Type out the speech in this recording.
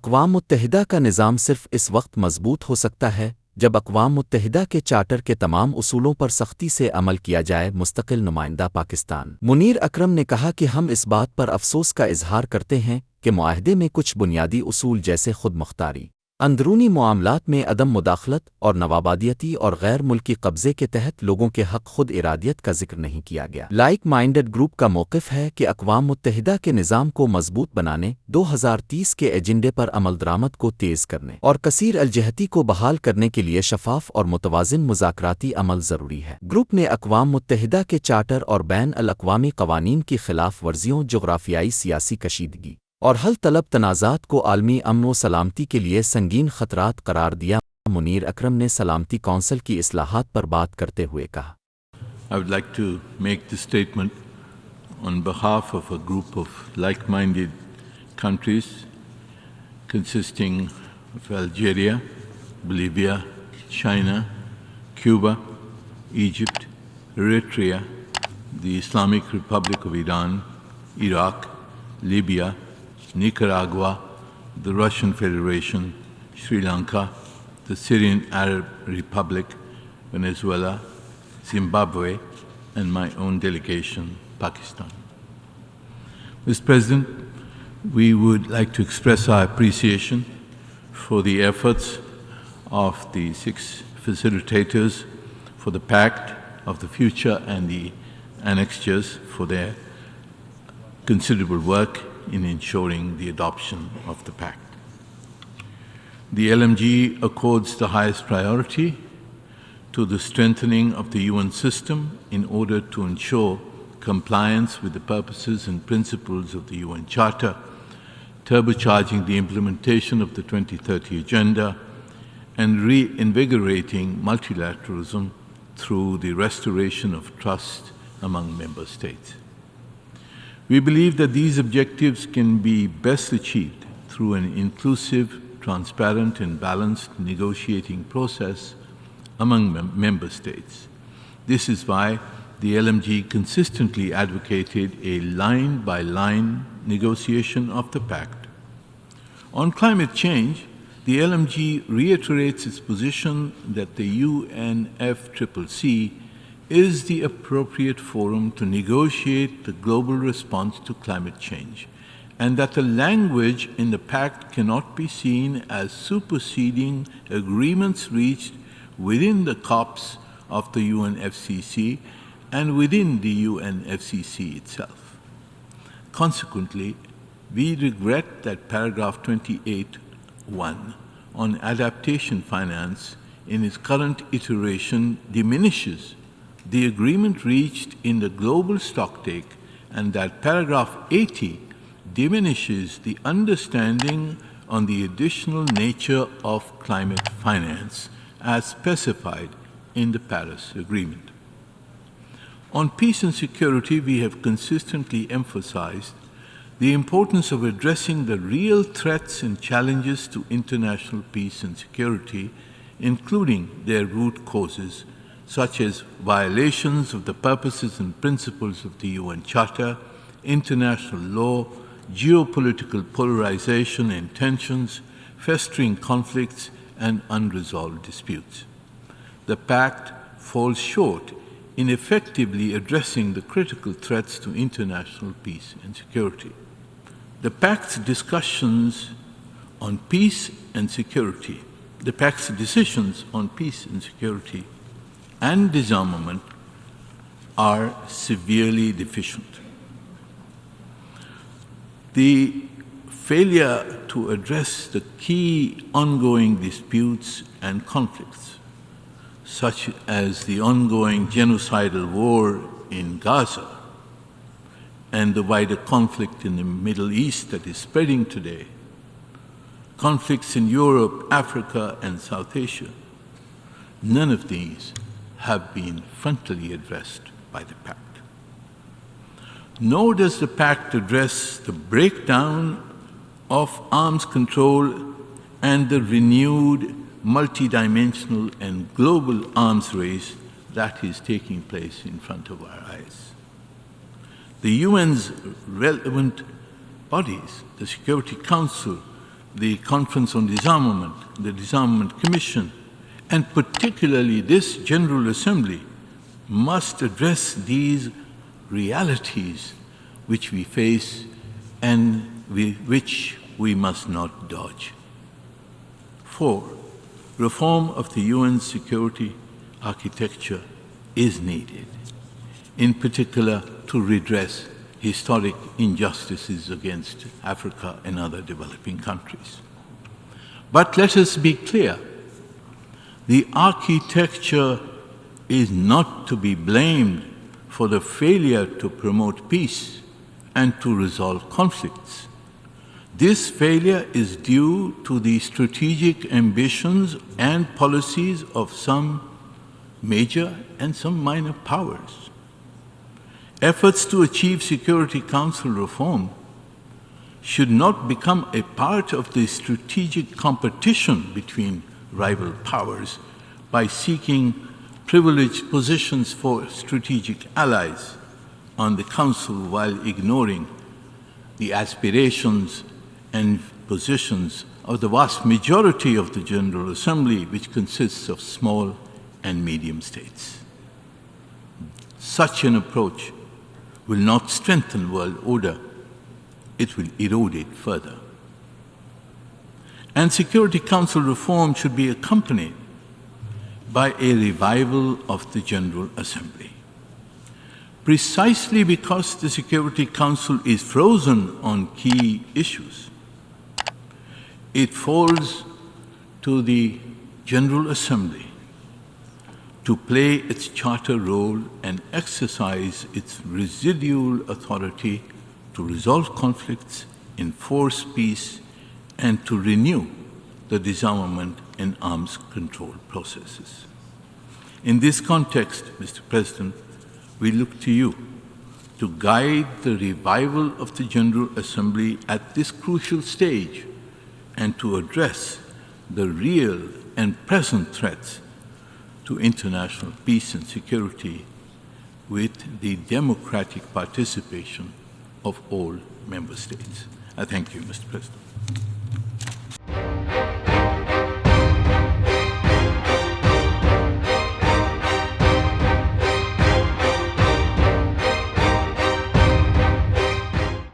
अक़वाम मुत्तहिदा का निज़ाम सिर्फ इस वक्त मजबूत हो सकता है जब अक़वाम मुत्तहिदा के चार्टर के तमाम उसूलों पर सख्ती से अमल किया जाए। मुस्तकिल नुमाइंदा पाकिस्तान मुनीर अकरम ने कहा कि हम इस बात पर अफसोस का इजहार करते हैं कि मुआहदे में कुछ बुनियादी उसूल जैसे खुद मुख्तारी, अंदरूनी मामलात में अदम मुदाखलत और नवाबादियती और गैर मुल्की कब्ज़े के तहत लोगों के हक़ खुद इरादियत का जिक्र नहीं किया गया। लाइक माइंडेड ग्रुप का मौक़िफ़ है कि अक़वाम मुत्तहिदा के निज़ाम को मजबूत बनाने, 2030 के एजेंडे पर अमल दरामद को तेज़ करने और कसीर अलजहती को बहाल करने के लिए शफाफ और मुतवाज़िन मुज़ाकराती अमल ज़रूरी है। ग्रुप ने अक़वाम मुत्तहिदा के चार्टर और बैन अल अक़वामी क़वानीन की खिलाफ वर्जियों, जोग्राफियाई सियासी कशीदगी और हल तलब तनाज़ात को आलमी अमन व सलामती के लिए संगीन ख़तरात करार दिया। मुनीर अकरम ने सलामती कौंसिल की इस्लाहात पर बात करते हुए कहा, I would like to make this statement on behalf of a group of like-minded countries consisting of Algeria, Bolivia, China, Cuba, Egypt, Eritrea, the Islamic Republic of Iran, Iraq, Libya, Nicaragua, the Russian Federation, Sri Lanka, the Syrian Arab Republic, Venezuela, Zimbabwe, and my own delegation, Pakistan. Mr. President, we would like to express our appreciation for the efforts of the 6 facilitators for the Pact of the Future and the annexures for their considerable work in ensuring the adoption of the Pact. The LMG accords the highest priority to the strengthening of the UN system in order to ensure compliance with the purposes and principles of the UN Charter, turbocharging the implementation of the 2030 Agenda, and reinvigorating multilateralism through the restoration of trust among member states. We believe that these objectives can be best achieved through an inclusive, transparent, and balanced negotiating process among member states. This is why the LMG consistently advocated a line-by-line negotiation of the Pact. On climate change, the LMG reiterates its position that the UNFCCC is the appropriate forum to negotiate the global response to climate change, and that the language in the Pact cannot be seen as superseding agreements reached within the COPs of the UNFCCC and within the UNFCCC itself. Consequently, we regret that paragraph 28(1) on adaptation finance in its current iteration diminishes the agreement reached in the global stocktake, and that paragraph 80 diminishes the understanding on the additional nature of climate finance as specified in the Paris Agreement. On peace and security, we have consistently emphasized the importance of addressing the real threats and challenges to international peace and security, including their root causes, such as violations of the purposes and principles of the UN Charter, international law, geopolitical polarization and tensions, festering conflicts, and unresolved disputes. The Pact falls short in effectively addressing the critical threats to international peace and security. The Pact's discussions on peace and security, the Pact's decisions on peace and security and disarmament are severely deficient. The failure to address the key ongoing disputes and conflicts, such as the ongoing genocidal war in Gaza and the wider conflict in the Middle East that is spreading today, conflicts in Europe, Africa, and South Asia, none of these have been frontally addressed by the Pact. Nor does the Pact address the breakdown of arms control and the renewed multidimensional and global arms race that is taking place in front of our eyes. The UN's relevant bodies, the Security Council, the Conference on Disarmament, the Disarmament Commission, and particularly this General Assembly must address these realities which we face and which we must not dodge. 4. Reform of the UN security architecture is needed, in particular to redress historic injustices against Africa and other developing countries. But let us be clear, the architecture is not to be blamed for the failure to promote peace and to resolve conflicts. This failure is due to the strategic ambitions and policies of some major and some minor powers. Efforts to achieve Security Council reform should not become a part of the strategic competition between rival powers by seeking privileged positions for strategic allies on the Council while ignoring the aspirations and positions of the vast majority of the General Assembly, which consists of small and medium states. Such an approach will not strengthen world order, it will erode it further. And Security Council reform should be accompanied by a revival of the General Assembly. Precisely because the Security Council is frozen on key issues, it falls to the General Assembly to play its charter role and exercise its residual authority to resolve conflicts, enforce peace, and to renew the disarmament and arms control processes. In this context, Mr. President, we look to you to guide the revival of the General Assembly at this crucial stage and to address the real and present threats to international peace and security with the democratic participation of all member states. I thank you, Mr. President.